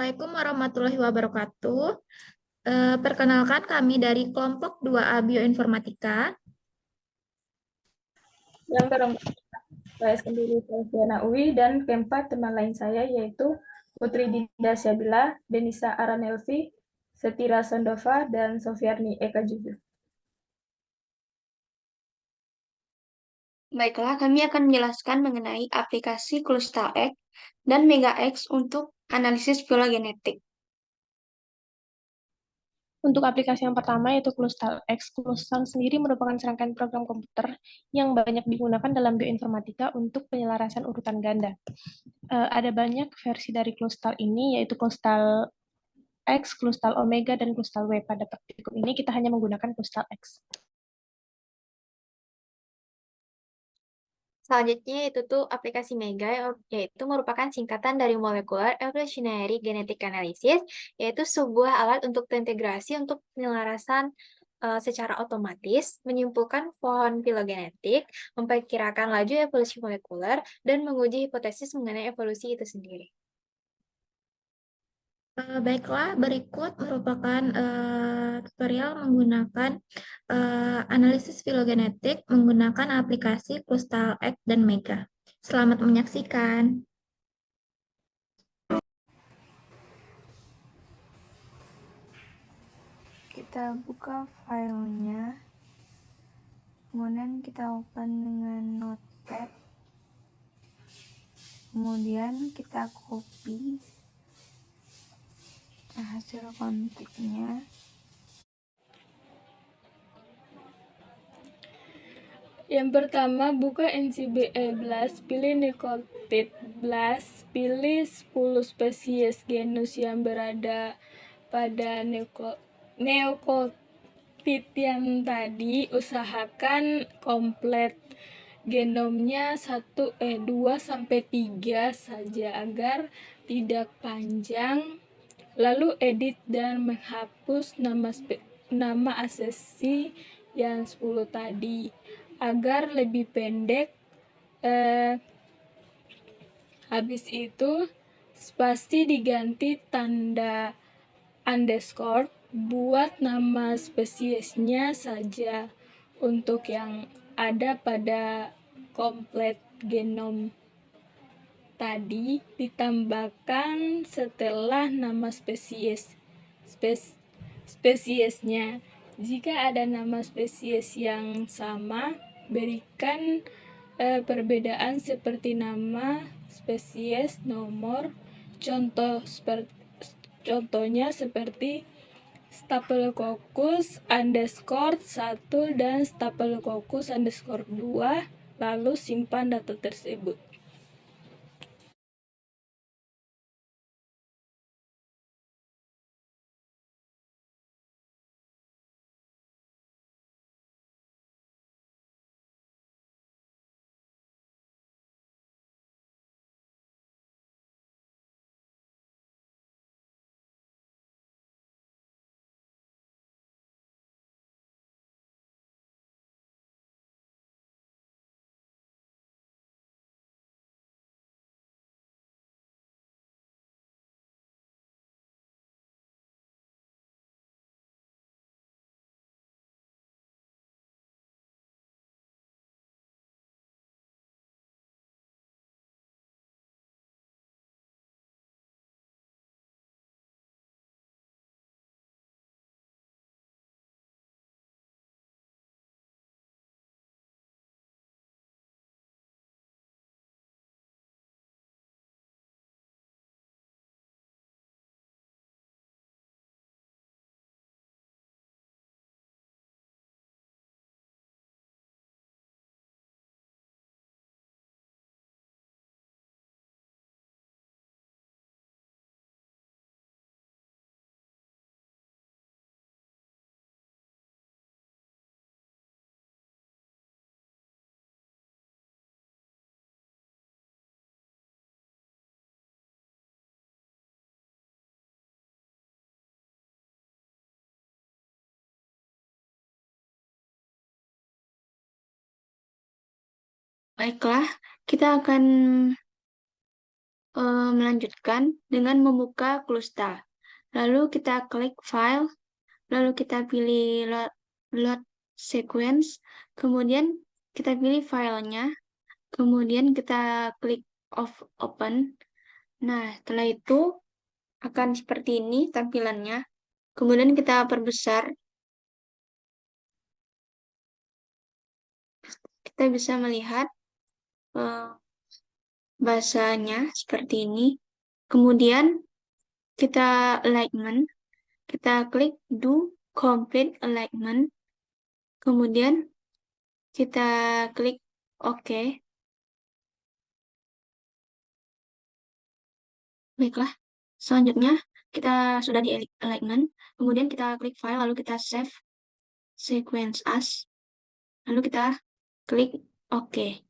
Assalamualaikum warahmatullahi wabarakatuh. Perkenalkan kami dari kelompok 2A Bioinformatika. Yang keempat, saya sendiri Selviana Uwi, dan keempat teman lain saya yaitu Putri Dinda Syabila, Denisa Aranelvi, Setira Sondova, dan Sofiarni Eka Juju. Baiklah, kami akan menjelaskan mengenai aplikasi X dan X untuk analisis filogenetik. Untuk aplikasi yang pertama yaitu X. Clustal sendiri merupakan serangkaian program komputer yang banyak digunakan dalam bioinformatika untuk penyelarasan urutan ganda. Ada banyak versi dari Clustal ini, yaitu Clustal X, Clustal Omega, dan Clustal W. Pada praktikum ini kita hanya menggunakan Clustal X. Selanjutnya itu tuh aplikasi Mega, yaitu merupakan singkatan dari Molecular Evolutionary Genetic Analysis, yaitu sebuah alat untuk terintegrasi untuk penyelarasan secara otomatis, menyimpulkan pohon filogenetik, memperkirakan laju evolusi molekuler, dan menguji hipotesis mengenai evolusi itu sendiri. Baiklah, berikut merupakan tutorial menggunakan analisis filogenetik menggunakan aplikasi Crystal X dan Mega. Selamat menyaksikan. Kita buka filenya, kemudian kita open dengan notepad, kemudian kita copy hasil konfliknya. Yang pertama, buka NCBI BLAST, pilih Nicotid BLAST, pilih 10 spesies genus yang berada pada neokotid yang tadi. Usahakan komplit genomnya 2-3 saja agar tidak panjang. Lalu edit dan menghapus nama asesi yang 10 tadi agar lebih pendek. Habis itu spasi diganti tanda underscore, buat nama spesiesnya saja untuk yang ada pada komplit genom tadi, ditambahkan setelah nama spesiesnya. Jika ada nama spesies yang sama, berikan perbedaan seperti nama spesies, nomor, contohnya seperti Staphylococcus _1 dan Staphylococcus _2, lalu simpan data tersebut. Baiklah, kita akan melanjutkan dengan membuka Clustal. Lalu kita klik File, lalu kita pilih Load Sequence, kemudian kita pilih filenya, kemudian kita klik Open. Nah, setelah itu akan seperti ini tampilannya. Kemudian kita perbesar. Kita bisa melihat bahasanya seperti ini. Kemudian kita alignment. Kita klik Do Complete Alignment. Kemudian kita klik OK. Baiklah. Selanjutnya kita sudah di alignment. Kemudian kita klik File, lalu kita Save Sequence As. Lalu kita klik OK.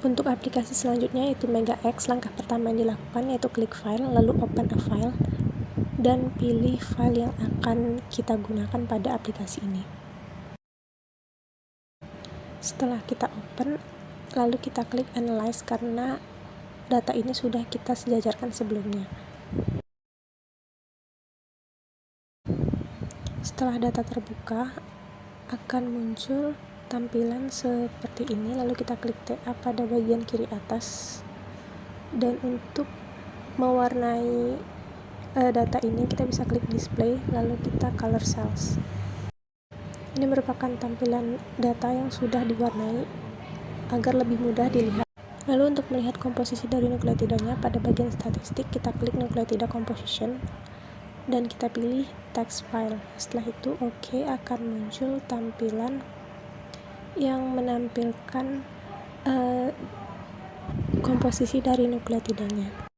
Untuk aplikasi selanjutnya yaitu MegaX, langkah pertama yang dilakukan yaitu klik File, lalu Open a File, dan pilih file yang akan kita gunakan pada aplikasi ini. Setelah kita open, lalu kita klik Analyze karena data ini sudah kita sejajarkan sebelumnya. Setelah data terbuka, akan muncul tampilan seperti ini, lalu kita klik TA pada bagian kiri atas, dan untuk mewarnai data ini kita bisa klik display, lalu kita color cells. Ini merupakan tampilan data yang sudah diwarnai agar lebih mudah dilihat. Lalu untuk melihat komposisi dari nukleotidanya, pada bagian statistik kita klik nukleotida composition dan kita pilih text file. Setelah itu OK, akan muncul tampilan yang menampilkan komposisi dari nukleotidanya.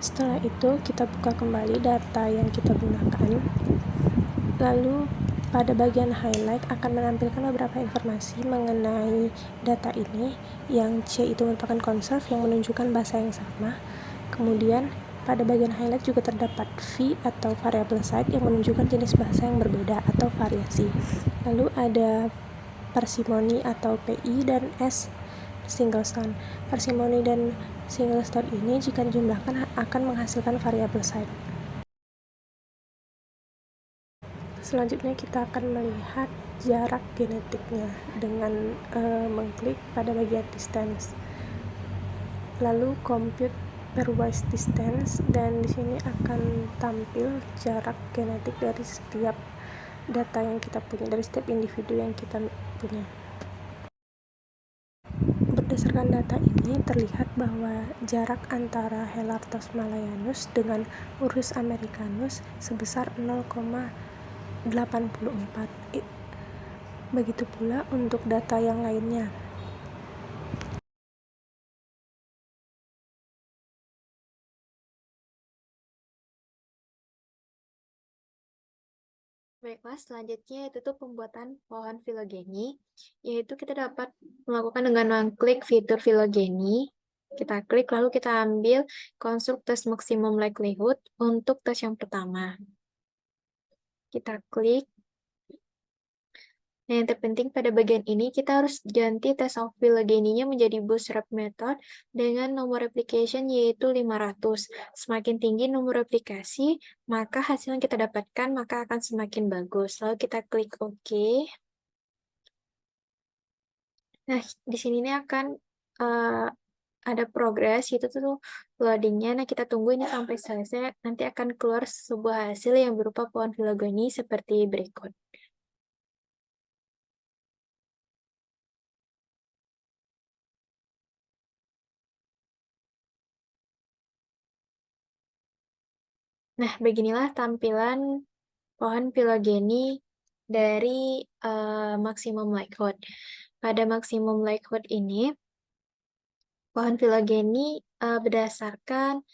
Setelah itu kita buka kembali data yang kita gunakan, lalu pada bagian highlight akan menampilkan beberapa informasi mengenai data ini, yang C itu merupakan conserve yang menunjukkan bahasa yang sama, kemudian Pada bagian highlight juga terdapat V atau variable size yang menunjukkan jenis bahasa yang berbeda atau variasi. Lalu ada parsimony atau PI dan S singlestone. Parsimony dan singlestone ini jika dijumlahkan akan menghasilkan variable size. Selanjutnya kita akan melihat jarak genetiknya dengan mengklik pada bagian distance. Lalu compute pairwise distance, dan di sini akan tampil jarak genetik dari setiap data yang kita punya, dari setiap individu yang kita punya. Berdasarkan data ini terlihat bahwa jarak antara Helartos malayanus dengan Ursus americanus sebesar 0,84. Begitu pula untuk data yang lainnya. Baiklah, selanjutnya itu tuh pembuatan pohon filogeni, yaitu kita dapat melakukan dengan mengklik fitur filogeni. Kita klik, lalu kita ambil konstruk tes maksimum likelihood untuk tes yang pertama. Kita klik. Nah, yang terpenting pada bagian ini, kita harus ganti tes of filogeninya menjadi bootstrap method dengan nomor replication yaitu 500. Semakin tinggi nomor replikasi, maka hasil yang kita dapatkan maka akan semakin bagus. Lalu kita klik OK. Nah, di sini ini akan ada progress, itu tuh loadingnya. Nah, kita tunggu ini sampai selesai. Nanti akan keluar sebuah hasil yang berupa pohon filogeni seperti berikut. Nah, beginilah tampilan pohon filogeni dari maksimum likelihood. Pada maksimum likelihood ini, pohon filogeni berdasarkan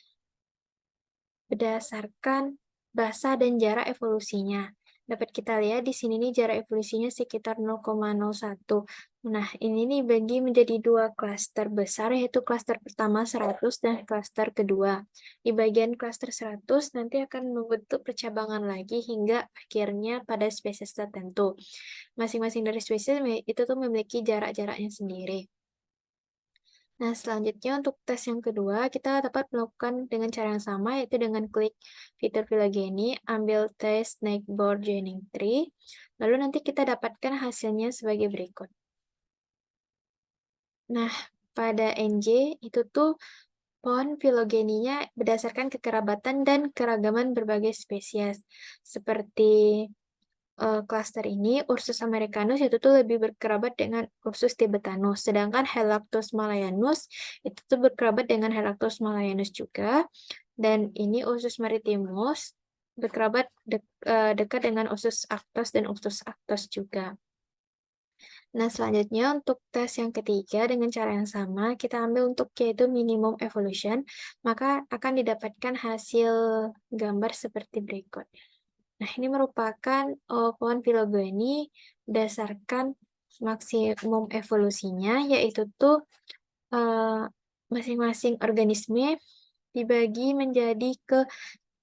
bahasa dan jarak evolusinya. Dapat kita lihat di sini nih jarak evolusinya sekitar 0,01. Nah, ini nih bagi menjadi dua klaster besar, yaitu klaster pertama 100 dan klaster kedua. Di bagian klaster 100 nanti akan membentuk percabangan lagi hingga akhirnya pada spesies tertentu. Masing-masing dari spesies itu tuh memiliki jarak-jaraknya sendiri. Nah, selanjutnya untuk tes yang kedua, kita dapat melakukan dengan cara yang sama, yaitu dengan klik fitur filogeni, ambil tes Snakeboard Joining Tree, lalu nanti kita dapatkan hasilnya sebagai berikut. Nah, pada NJ itu tuh pohon filogeninya berdasarkan kekerabatan dan keragaman berbagai spesies, seperti klaster ini, Ursus americanus itu tuh lebih berkerabat dengan Ursus tibetanus, sedangkan Helarctos malayanus itu tuh berkerabat dengan Helarctos malayanus juga, dan ini Ursus maritimus berkerabat dekat dengan Ursus arctos dan Ursus arctos juga. Nah, selanjutnya untuk tes yang ketiga dengan cara yang sama, kita ambil untuk yaitu minimum evolution, maka akan didapatkan hasil gambar seperti berikut. Nah, ini merupakan pohon filogeni berdasarkan maksimum evolusinya, yaitu tuh masing-masing organisme dibagi menjadi ke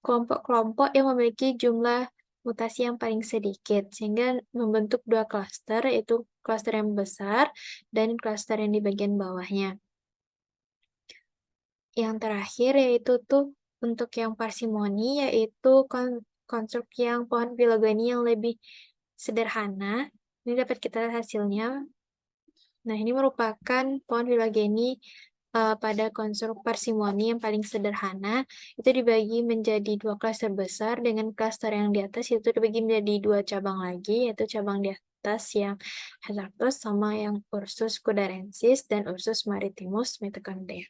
kelompok-kelompok yang memiliki jumlah mutasi yang paling sedikit, sehingga membentuk dua klaster, yaitu klaster yang besar dan klaster yang di bagian bawahnya. Yang terakhir yaitu tuh untuk yang parsimoni, yaitu konstruk yang pohon filogeni yang lebih sederhana. Ini dapat kita hasilnya. Nah, ini merupakan pohon filogeni pada konstruk parsimoni yang paling sederhana. Itu dibagi menjadi dua klaster besar, dengan klaster yang di atas itu dibagi menjadi dua cabang lagi, yaitu cabang di atas yang Helarctos sama yang Ursus kudarensis dan Ursus maritimus mitochondria.